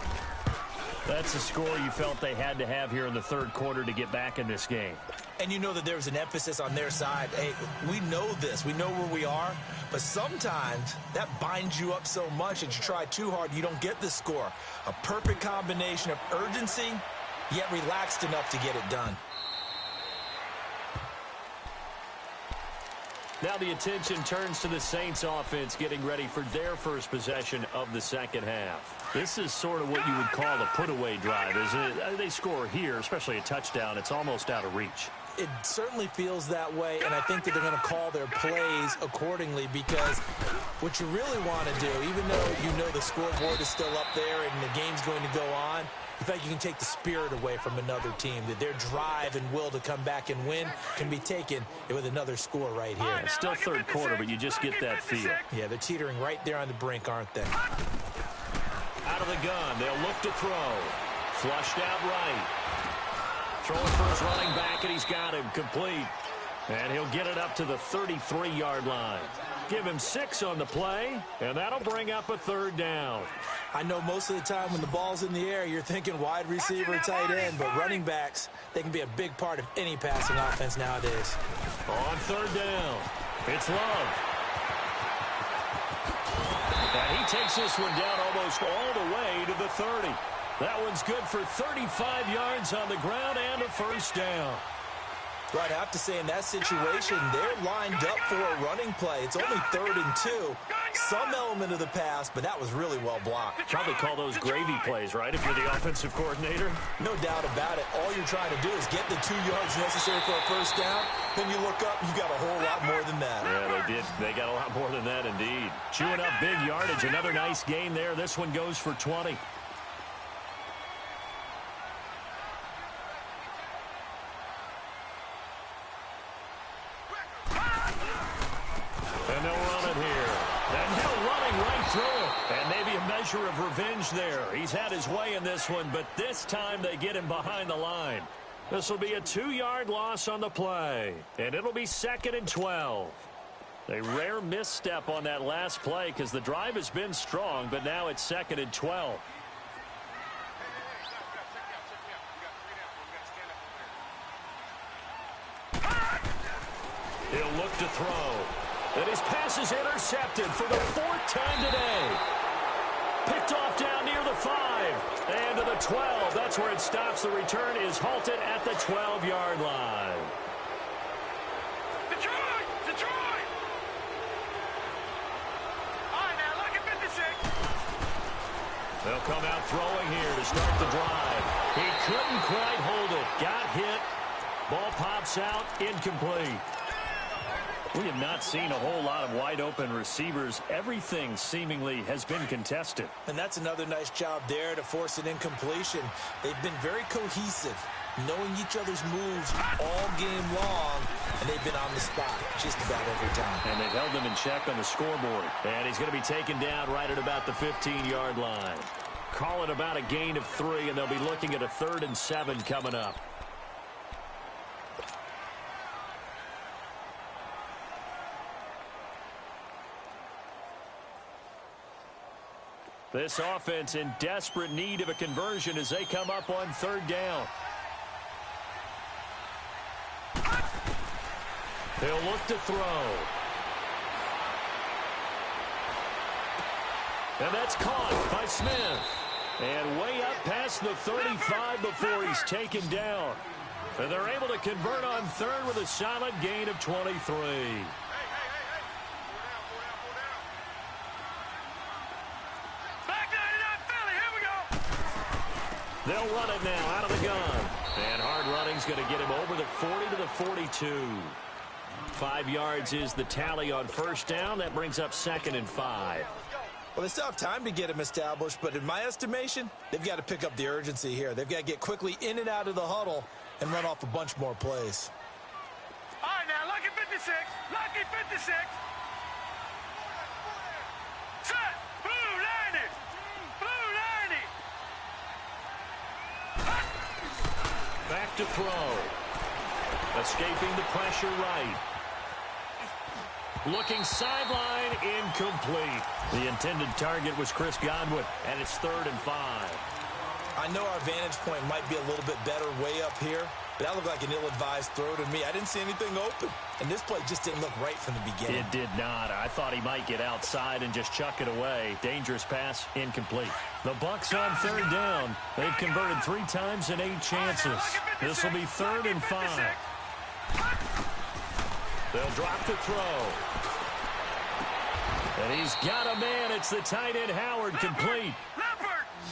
That's a score you felt they had to have here in the 3rd quarter to get back in this game. And you know that there's an emphasis on their side. Hey, we know this. We know where we are. But sometimes that binds you up so much that you try too hard, you don't get the score. A perfect combination of urgency, yet relaxed enough to get it done. Now the attention turns to the Saints offense getting ready for their first possession of the second half. This is sort of what you would call a put-away drive, isn't it? They score here, especially a touchdown. It's almost out of reach. It certainly feels that way, and I think that they're going to call their plays accordingly because what you really want to do, even though you know the scoreboard is still up there and the game's going to go on, in fact, you can take the spirit away from another team, that their drive and will to come back and win can be taken with another score right here. It's still 3rd quarter, but you just get that feel. Yeah, they're teetering right there on the brink, aren't they? Out of the gun, they'll look to throw. Flushed out right. Throwing for his running back, and he's got him complete. And he'll get it up to the 33-yard line. Give him 6 on the play, and that'll bring up a 3rd down. I know most of the time when the ball's in the air, you're thinking wide receiver, tight end, but running backs, they can be a big part of any passing offense nowadays. On 3rd down, it's Love. And he takes this one down almost all the way to the 30. That one's good for 35 yards on the ground and a 1st down. Well, I'd have to say in that situation, they're lined up for a running play. It's only 3rd and 2. Some element of the pass, but that was really well blocked. Probably call those gravy plays, right, if you're the offensive coordinator? No doubt about it. All you're trying to do is get the 2 yards necessary for a 1st down. Then you look up, you got a whole lot more than that. Yeah, they did. They got a lot more than that, indeed. Chewing up big yardage. Another nice gain there. This one goes for 20. measure of revenge there. He's had his way in this one, but this time they get him behind the line. This will be a 2-yard loss on the play, and it'll be 2nd and 12. A rare misstep on that last play because the drive has been strong, but now it's 2nd and 12. He'll look to throw. And his pass is intercepted for the 4th time today. Picked off down near the 5. And to the 12. That's where it stops. The return is halted at the 12-yard line. Detroit! Detroit! All right, now, look at 56. They'll come out throwing here to start the drive. He couldn't quite hold it. Got hit. Ball pops out. Incomplete. We have not seen a whole lot of wide-open receivers. Everything seemingly has been contested. And that's another nice job there to force an incompletion. They've been very cohesive, knowing each other's moves all game long, and they've been on the spot just about every time. And they've held them in check on the scoreboard. And he's going to be taken down right at about the 15-yard line. Call it about a gain of 3, and they'll be looking at a 3rd and 7 coming up. This offense in desperate need of a conversion as they come up on 3rd down. He'll look to throw. And that's caught by Smith. And way up past the 35 before he's taken down. And they're able to convert on 3rd with a solid gain of 23. They'll run it now out of the gun. And hard running's going to get him over the 40 to the 42. 5 yards is the tally on 1st down. That brings up 2nd and 5. Well, they still have time to get him established, but in my estimation, they've got to pick up the urgency here. They've got to get quickly in and out of the huddle and run off a bunch more plays. All right, now, lucky 56. Lucky 56. Set. Blue 90. Blue 90. Back to throw. Escaping the pressure right. Looking sideline, incomplete. The intended target was Chris Godwin, and it's 3rd and 5. I know our vantage point might be a little bit better way up here, but that looked like an ill-advised throw to me. I didn't see anything open, and this play just didn't look right from the beginning. It did not. I thought he might get outside and just chuck it away. Dangerous pass, incomplete. The Bucs on 3rd down. They've converted 3 times in 8 chances. This will be 3rd and 5. They'll drop the throw. And he's got a man. It's the tight end Howard, complete.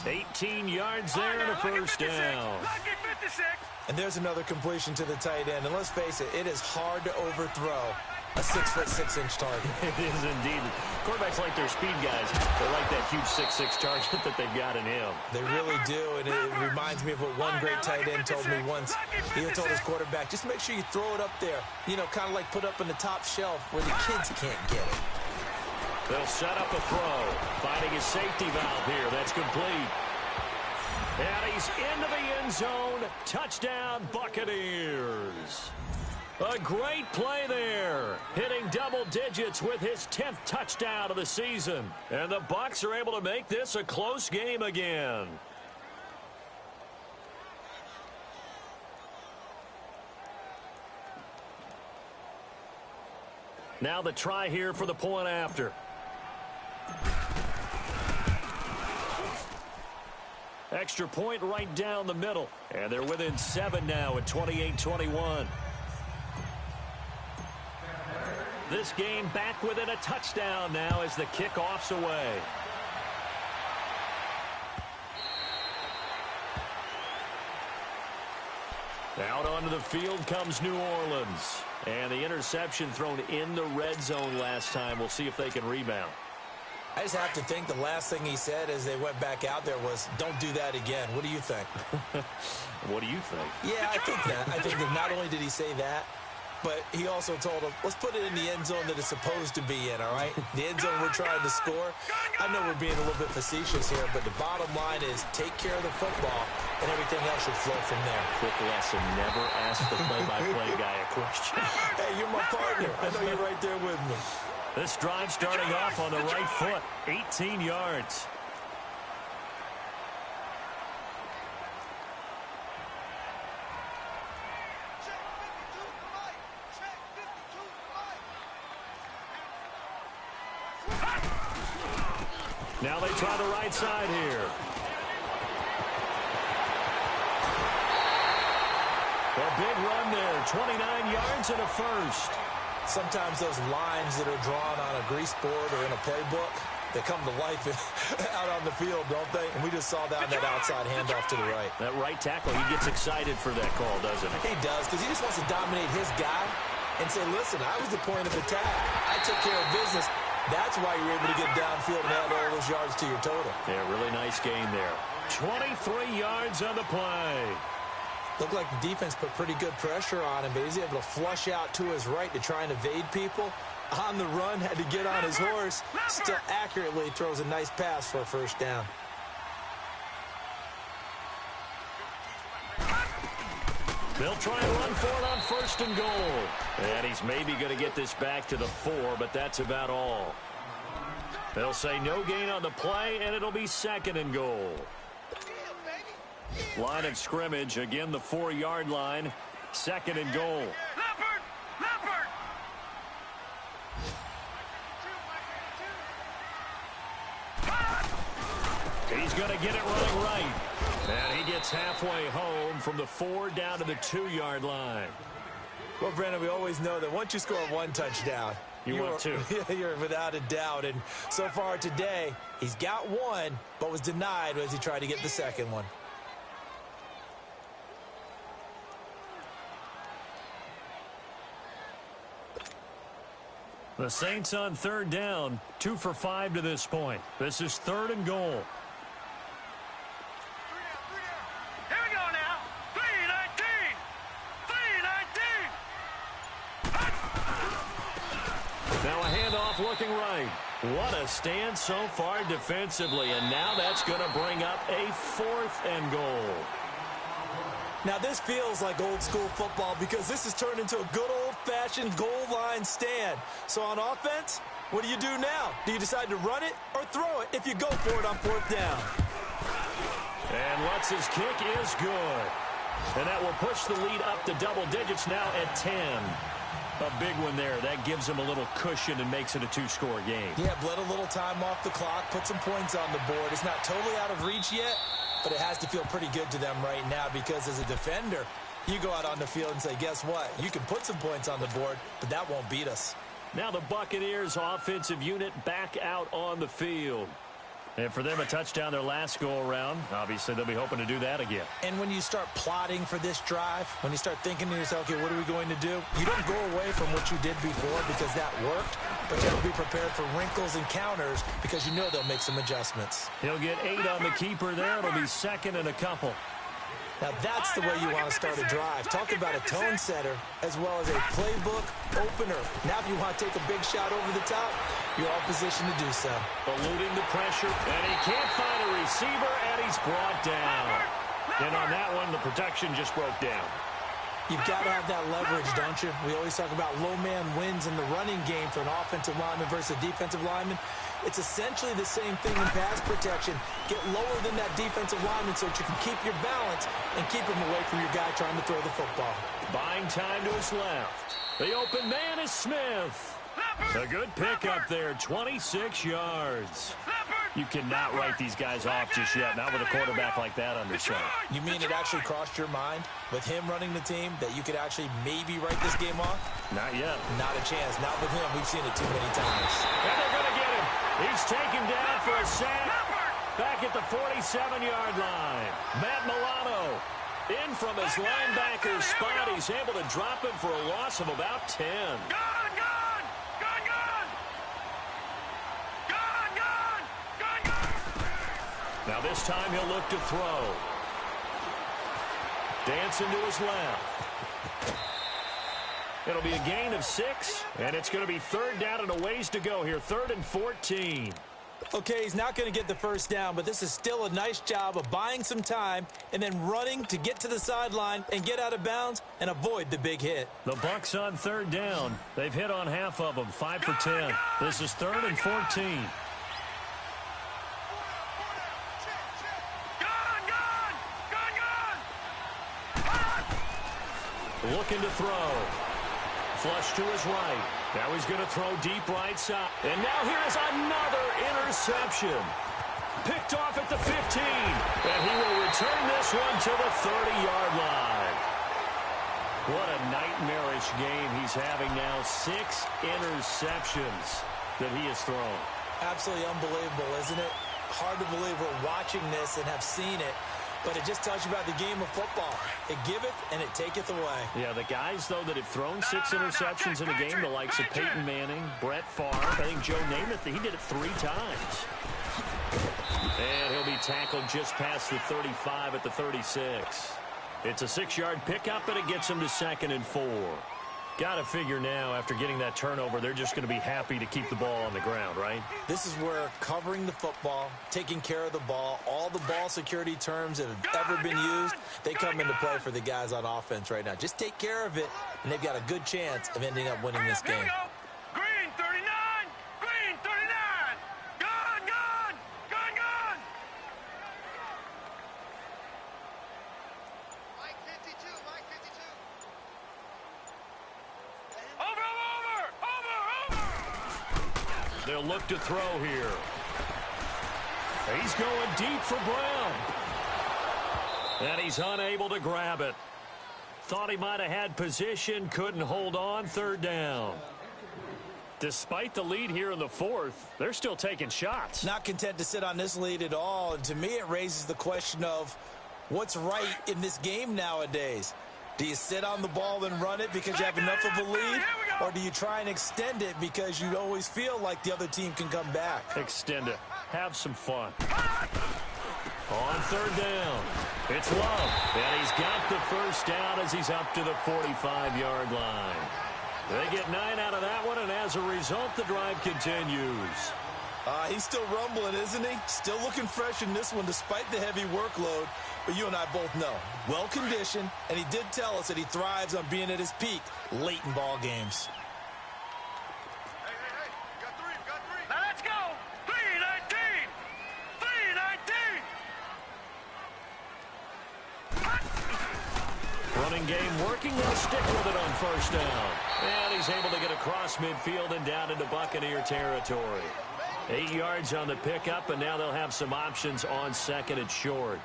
18 yards there and a 1st down. And there's another completion to the tight end. And let's face it, it is hard to overthrow a 6'6" target. It is indeed. Quarterbacks like their speed guys. They like that huge 6'6" target that they've got in him. They really do, and it reminds me of what one great tight end told me once. He told his quarterback, just make sure you throw it up there, you know, kind of like put up in the top shelf where the kids can't get it. They'll set up a throw. Finding his safety valve here. That's complete. And he's into the end zone. Touchdown, Buccaneers. A great play there. Hitting double digits with his 10th touchdown of the season. And the Bucs are able to make this a close game again. Now the try here for the point after. Extra point right down the middle. And they're within 7 now at 28-21. This game back within a touchdown now as the kickoff's away. Out onto the field comes New Orleans. And the interception thrown in the red zone last time. We'll see if they can rebound. I just have to think the last thing he said as they went back out there was, don't do that again. What do you think? What do you think? Yeah, I think that. I think that not only did he say that, but he also told him, let's put it in the end zone that it's supposed to be in, all right? The end zone we're trying to score. I know we're being a little bit facetious here, but the bottom line is take care of the football, and everything else should flow from there. Quick lesson, never ask the play-by-play guy a question. Hey, you're my partner. I know you're right there with me. This drive starting off on the right foot, 18 yards. Now they try the right side here. A big run there, 29 yards and a first. Sometimes those lines that are drawn on a grease board or in a playbook, they come to life out on the field, don't they? And we just saw that on that outside handoff to the right. That right tackle, he gets excited for that call, doesn't he? He does, because he just wants to dominate his guy and say, listen, I was the point of attack. I took care of business. That's why you're able to get downfield and add all those yards to your total. Yeah, really nice gain there. 23 yards on the play. Looked like the defense put pretty good pressure on him, but he's able to flush out to his right to try and evade people. On the run, had to get on his horse. Still accurately throws a nice pass for a first down. They'll try and run for it on first and goal. And he's maybe going to get this back to the 4, but that's about all. They'll say no gain on the play, and it'll be second and goal. Line of scrimmage, again the 4-yard line, second and goal. Leopard! He's going to get it running right. And he gets halfway home from the 4 down to the 2-yard line. Well, Brandon, we always know that once you score one touchdown, you want two. You're without a doubt. And so far today, he's got one, but was denied as he tried to get the second one. The Saints on third down, 2 for 5 to this point. This is third and goal. Here we go now. 3-19. Now a handoff looking right. What a stand so far defensively, and now that's going to bring up a 4th and goal. Now, this feels like old-school football because this has turned into a good old-fashioned goal line stand. So on offense, what do you do now? Do you decide to run it or throw it if you go for it on 4th down? And Lutz's kick is good. And that will push the lead up to double digits now at 10. A big one there. That gives him a little cushion and makes it a 2-score game. Yeah, bled a little time off the clock, put some points on the board. It's not totally out of reach yet, but it has to feel pretty good to them right now because as a defender, you go out on the field and say, guess what? You can put some points on the board, but that won't beat us. Now the Buccaneers offensive unit back out on the field. And for them, a touchdown their last go-around. Obviously, they'll be hoping to do that again. And when you start plotting for this drive, when you start thinking to yourself, okay, what are we going to do? You don't go away from what you did before because that worked, but you have to be prepared for wrinkles and counters because you know they'll make some adjustments. He'll get 8 on the keeper there. It'll be second and a couple. Now, that's the way you want to start a drive. Talk about a tone setter as well as a playbook opener. Now, if you want to take a big shot over the top, you're all positioned to do so. Eluding the pressure, and he can't find a receiver, and he's brought down. And on that one, the protection just broke down. You've got to have that leverage, don't you? We always talk about low man wins in the running game for an offensive lineman versus a defensive lineman. It's essentially the same thing in pass protection. Get lower than that defensive lineman so that you can keep your balance and keep him away from your guy trying to throw the football. Buying time to his left. The open man is Smith. A good pickup there, 26 yards. You cannot write these guys off just yet, not with a quarterback like that under center. You mean it actually crossed your mind with him running the team that you could actually maybe write this game off? Not yet. Not a chance. Not with him. We've seen it too many times. And they're going to get him. He's taken down for a sack back at the 47-yard line. Matt Milano in from his linebacker spot. He's able to drop him for a loss of about 10. Now this time he'll look to throw. Dancing to his left. It'll be a gain of 6, and it's going to be third down and a ways to go here. 3rd and 14. Okay, he's not going to get the first down, but this is still a nice job of buying some time and then running to get to the sideline and get out of bounds and avoid the big hit. The Bucs on 3rd down. They've hit on half of them, 5 for 10. This is 3rd and 14. Looking to throw. Flush to his right. Now he's going to throw deep right side. And now here is another interception. Picked off at the 15. And he will return this one to the 30-yard line. What a nightmarish game he's having now. 6 interceptions that he has thrown. Absolutely unbelievable, isn't it? Hard to believe we're watching this and have seen it. But it just tells you about the game of football. It giveth and it taketh away. Yeah, the guys, though, that have thrown 6 interceptions in a game, the likes of Peyton Manning, Brett Favre, I think Joe Namath, he did it 3 times. And he'll be tackled just past the 35 at the 36. It's a 6-yard pickup, and it gets him to 2nd and 4. Got to figure now, after getting that turnover, they're just going to be happy to keep the ball on the ground, right? This is where covering the football, taking care of the ball, all the ball security terms that have ever been used, they come into play for the guys on offense right now. Just take care of it, and they've got a good chance of ending up winning this game. Green 39! Green 39! Gun! Gun! Gun! Gun! Mike 52, Mike 52. Over! They'll look to throw here. He's going deep for Brown. And he's unable to grab it. Thought he might have had position, couldn't hold on, 3rd down. Despite the lead here in the 4th, they're still taking shots. Not content to sit on this lead at all. And to me, it raises the question of what's right in this game nowadays. Do you sit on the ball and run it because you have enough of a lead? Or do you try and extend it because you always feel like the other team can come back? Extend it. Have some fun. On 3rd down, it's Love. And he's got the first down as he's up to the 45-yard line. They get 9 out of that one, and as a result, the drive continues. He's still rumbling, isn't he? Still looking fresh in this one despite the heavy workload. But you and I both know, well-conditioned, and he did tell us that he thrives on being at his peak late in ball games. Hey, we got 3, we got 3. Now let's go! 319! 319! Running game working. They'll stick with it on 1st down. And he's able to get across midfield and down into Buccaneer territory. 8 yards on the pickup, and now they'll have some options on 2nd and short.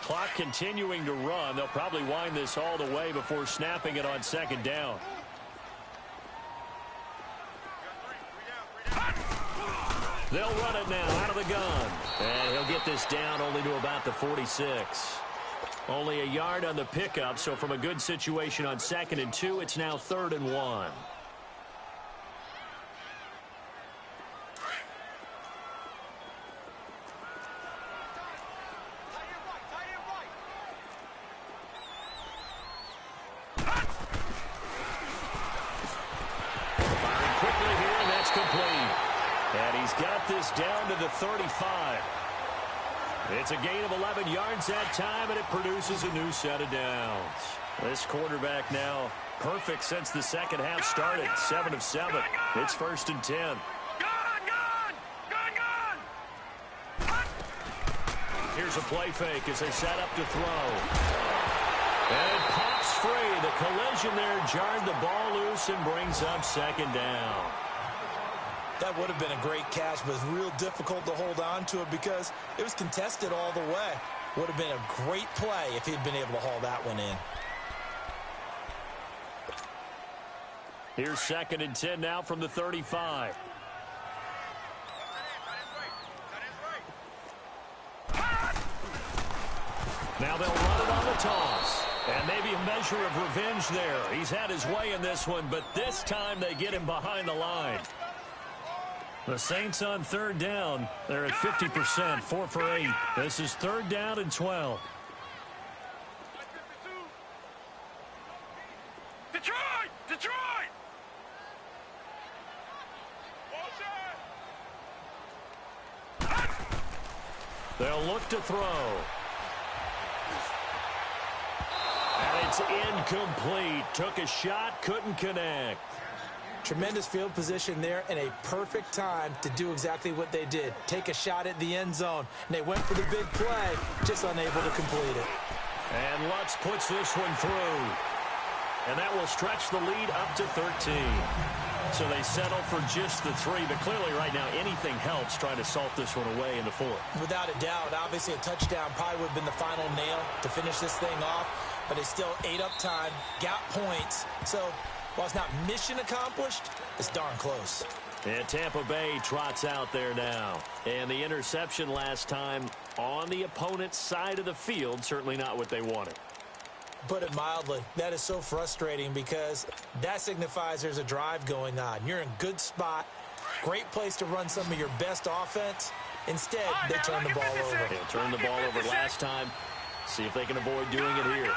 Clock continuing to run. They'll probably wind this all the way before snapping it on 2nd down. They'll run it now out of the gun. And he'll get this down only to about the 46. Only a yard on the pickup, so from a good situation on 2nd and 2, it's now 3rd and 1. Firing quickly here, and that's complete. And he's got this down to the 35. It's a gain of 11 yards that time, and it produces a new set of downs. This quarterback now perfect since the second half started. 7 of 7. It's 1st and 10. Gun! Gun! Gun! Gun! Here's a play fake as they set up to throw. And it pops free. The collision there jarred the ball loose and brings up 2nd down. That would have been a great catch, but it's real difficult to hold on to it because it was contested all the way. Would have been a great play if he'd been able to haul that one in. Here's 2nd and 10 now from the 35. Now they'll run it on the toss. And maybe a measure of revenge there. He's had his way in this one, but this time they get him behind the line. The Saints on 3rd down. They're at 50%, 4 for 8. This is 3rd down and 12. They'll look to throw. And it's incomplete. Took a shot, couldn't connect. Tremendous field position there and a perfect time to do exactly what they did. Take a shot at the end zone. And they went for the big play, just unable to complete it. And Lutz puts this one through. And that will stretch the lead up to 13. So they settle for just the 3. But clearly right now anything helps trying to salt this one away in the 4th. Without a doubt, obviously a touchdown probably would have been the final nail to finish this thing off. But they still ate up time, got points. So while it's not mission accomplished, it's darn close. And Tampa Bay trots out there now. And the interception last time on the opponent's side of the field, certainly not what they wanted. Put it mildly, that is so frustrating because that signifies there's a drive going on. You're in a good spot, great place to run some of your best offense. Instead, they turn the ball over. They turned the ball over last time. See if they can avoid doing it here.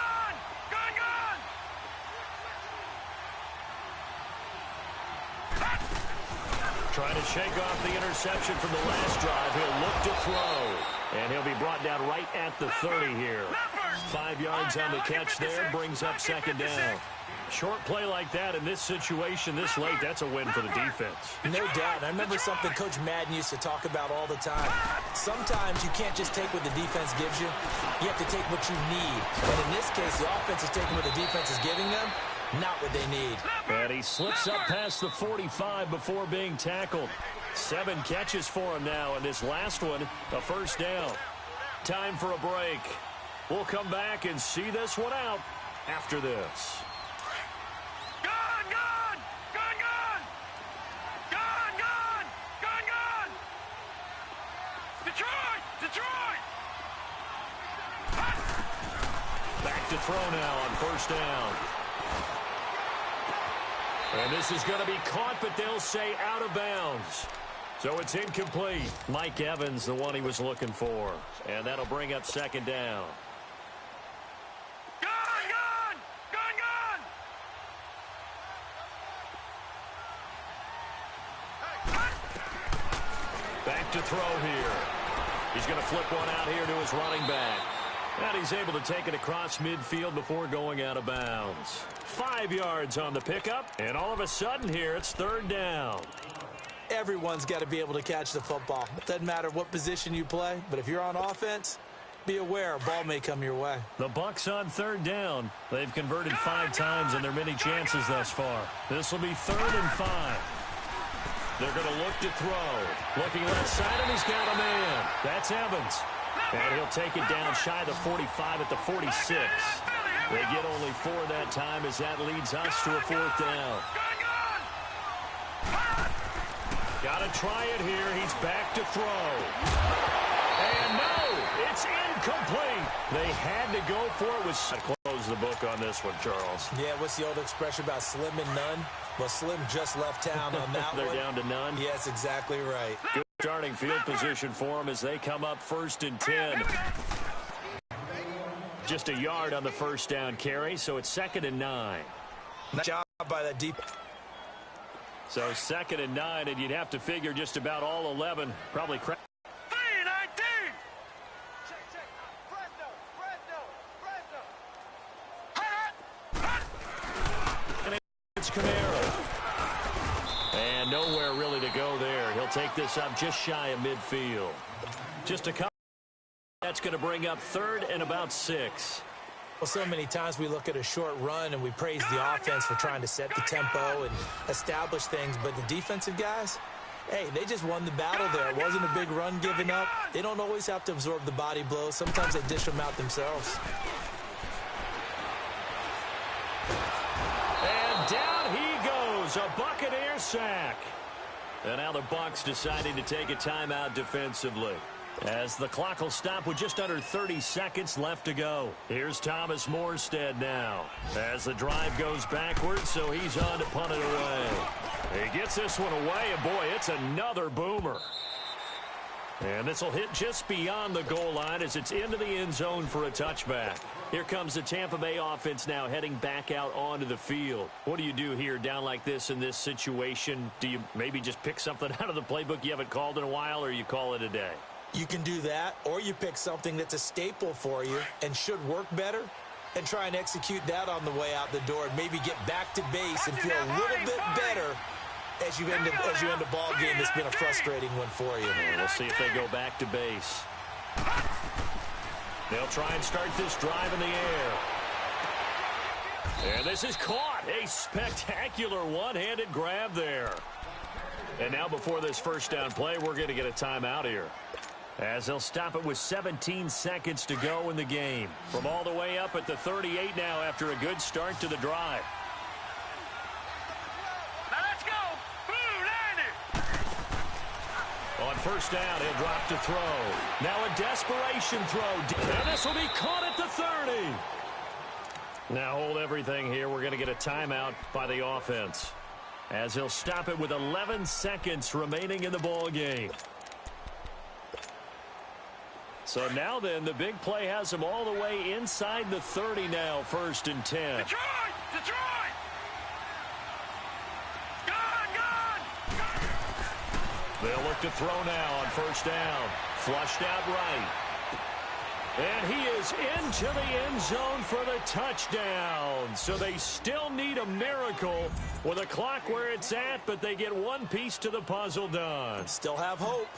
Trying to shake off the interception from the last drive. He'll look to throw. And he'll be brought down right at the 30 here. 5 yards on the catch there. Brings up second down. Short play like that in this situation this late, that's a win for the defense. No doubt. I remember something Coach Madden used to talk about all the time. Sometimes you can't just take what the defense gives you. You have to take what you need. And in this case, the offense is taking what the defense is giving them, not what they need. And he slips up past the 45 before being tackled. 7 catches for him now, and this last one, a first down. Time for a break. We'll come back and see this one out after this. Detroit! Back to throw now on first down. And this is going to be caught, but they'll say out of bounds. So it's incomplete. Mike Evans, the one he was looking for. And that'll bring up second down. Back to throw here. He's going to flip one out here to his running back. And he's able to take it across midfield before going out of bounds. 5 yards on the pickup, and all of a sudden here it's third down. Everyone's got to be able to catch the football. It doesn't matter what position you play, but if you're on offense, be aware a ball may come your way. The Bucs on third down. They've converted 5 times in their many chances thus far. This will be 3rd and 5. They're going to look to throw. Looking left side, and he's got a man. That's Evans. And he'll take it down shy of the 45 at the 46. They get only 4 that time as that leads us to a 4th down. Got to try it here. He's back to throw. And no, it's incomplete. They had to go for it. Close the book on this one, Charles. Yeah, what's the old expression about slim and none? Well, Slim just left town on that They're one. down to none? Yes, exactly right. Good starting field position for them as they come up 1st and 10. Just a yard on the first down carry, so it's 2nd and 9. Nice job by that deep. So 2nd and 9, and you'd have to figure just about all 11 probably crack. And nowhere really to go there. He'll take this up just shy of midfield. Just a couple. That's going to bring up 3rd and about 6. Well, so many times we look at a short run and we praise the offense for trying to set the tempo and establish things, but the defensive guys, hey, they just won the battle there. It wasn't a big run given up. They don't always have to absorb the body blows. Sometimes they dish them out themselves. And down he goes, a Buccaneer sack. And now the Bucs deciding to take a timeout defensively, as the clock will stop with just under 30 seconds left to go. Here's Thomas Morstead now as the drive goes backwards, so he's on to punt it away. He gets this one away, and boy, it's another boomer. And this will hit just beyond the goal line as it's into the end zone for a touchback. Here comes the Tampa Bay offense now heading back out onto the field. What do you do here down like this in this situation? Do you maybe just pick something out of the playbook you haven't called in a while, or you call it a day? You can do that, or you pick something that's a staple for you and should work better and try and execute that on the way out the door and maybe get back to base and feel a little bit better as you end a ball game that's been a frustrating one for you. We'll see if they go back to base. They'll try and start this drive in the air. And this is caught. A spectacular one-handed grab there. And now before this first down play, we're going to get a timeout here, as they'll stop it with 17 seconds to go in the game. From all the way up at the 38 now after a good start to the drive. Now let's go. Boo, Landy. On first down, he'll drop to throw. Now a desperation throw. And this will be caught at the 30. Now hold everything here. We're going to get a timeout by the offense, as he'll stop it with 11 seconds remaining in the ball game. So now then, the big play has them all the way inside the 30 now, 1st and 10. Detroit! Detroit! Gone! They'll look to throw now on first down. Flushed out right. And he is into the end zone for the touchdown. So they still need a miracle with a clock where it's at, but they get one piece to the puzzle done. Still have hope.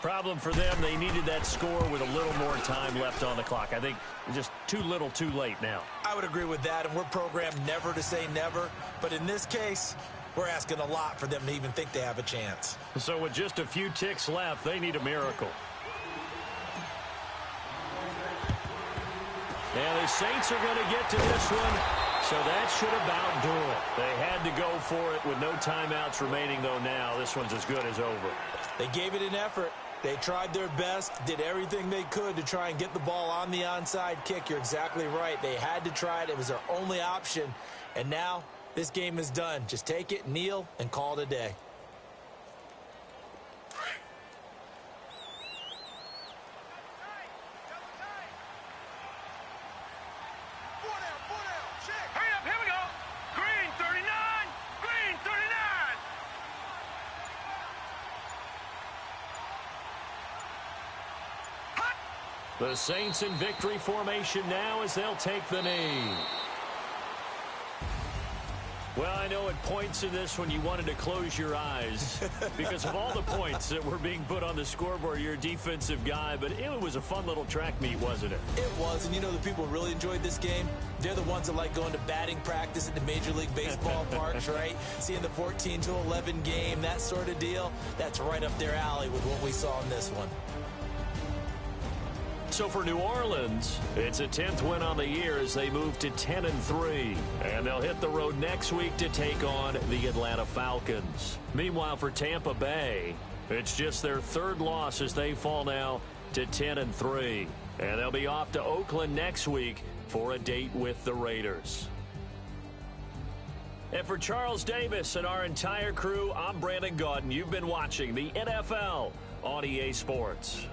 Problem for them, they needed that score with a little more time left on the clock. I think just too little too late now. I would agree with that, and we're programmed never to say never. But in this case, we're asking a lot for them to even think they have a chance. So with just a few ticks left, they need a miracle. And the Saints are going to get to this one, so that should about do it. They had to go for it with no timeouts remaining, though now. This one's as good as over. They gave it an effort. They tried their best, did everything they could to try and get the ball on the onside kick. You're exactly right. They had to try it. It was their only option. And now this game is done. Just take it, kneel, and call it a day. Hurry up, here we go. Green 39. Green 39. The Saints in victory formation now as they'll take the knee. Well, I know at points in this one you wanted to close your eyes because of all the points that were being put on the scoreboard. You're a defensive guy, but it was a fun little track meet, wasn't it? It was, and you know the people who really enjoyed this game? They're the ones that like going to batting practice at the Major League Baseball parks, right? Seeing the 14-11 game, that sort of deal. That's right up their alley with what we saw in this one. So for New Orleans, it's a 10th win on the year as they move to 10-3. And they'll hit the road next week to take on the Atlanta Falcons. Meanwhile, for Tampa Bay, it's just their 3rd loss as they fall now to 10-3. And they'll be off to Oakland next week for a date with the Raiders. And for Charles Davis and our entire crew, I'm Brandon Gaudin. You've been watching the NFL on EA Sports.